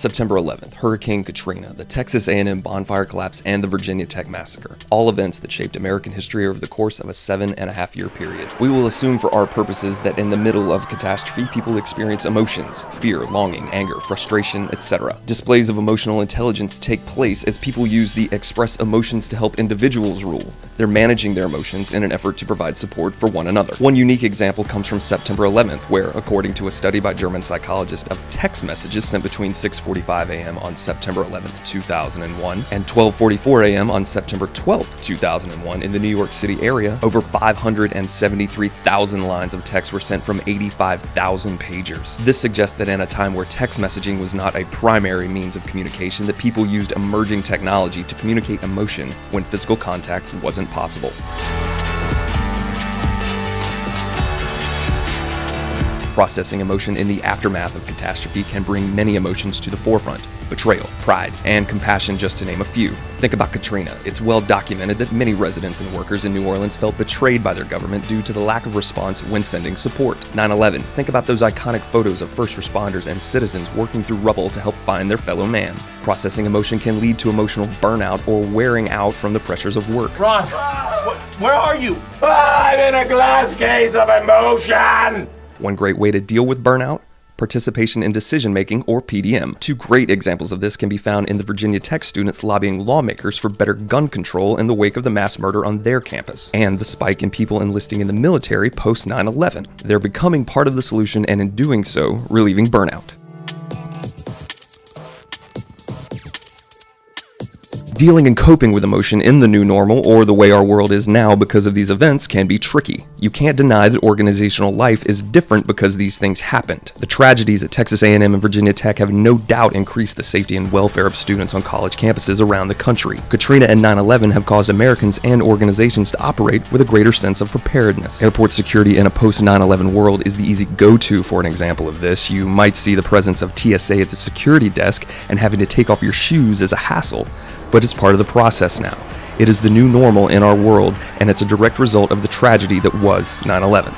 September 11th, Hurricane Katrina, the Texas A&M bonfire collapse, and the Virginia Tech massacre. All events that shaped American history over the course of a 7.5-year period. We will assume for our purposes that in the middle of catastrophe, people experience emotions, fear, longing, anger, frustration, etc. Displays of emotional intelligence take place as people use the express emotions to help individuals rule. They're managing their emotions in an effort to provide support for one another. One unique example comes from September 11th, where, according to a study by German psychologists of text messages sent between 6:45 a.m. on September 11th, 2001 and 12:44 a.m. on September 12th, 2001 in the New York City area, over 573,000 lines of text were sent from 85,000 pagers. This suggests that in a time where text messaging was not a primary means of communication, that people used emerging technology to communicate emotion when physical contact wasn't possible. Processing emotion in the aftermath of catastrophe can bring many emotions to the forefront: betrayal, pride, and compassion, just to name a few. Think about Katrina. It's well documented that many residents and workers in New Orleans felt betrayed by their government due to the lack of response when sending support. 9/11. Think about those iconic photos of first responders and citizens working through rubble to help find their fellow man. Processing emotion can lead to emotional burnout or wearing out from the pressures of work. Ron, where are you? I'm in a glass case of emotion! One great way to deal with burnout: participation in decision-making, or PDM. Two great examples of this can be found in the Virginia Tech students lobbying lawmakers for better gun control in the wake of the mass murder on their campus, and the spike in people enlisting in the military post 9/11. They're becoming part of the solution, and in doing so, relieving burnout. Dealing and coping with emotion in the new normal, or the way our world is now because of these events, can be tricky. You can't deny that organizational life is different because these things happened. The tragedies at Texas A&M and Virginia Tech have no doubt increased the safety and welfare of students on college campuses around the country. Katrina and 9/11 have caused Americans and organizations to operate with a greater sense of preparedness. Airport security in a post-9/11 world is the easy go-to for an example of this. You might see the presence of TSA at the security desk, and having to take off your shoes is a hassle, but it's part of the process now. It is the new normal in our world, and it's a direct result of the tragedy that was 9/11.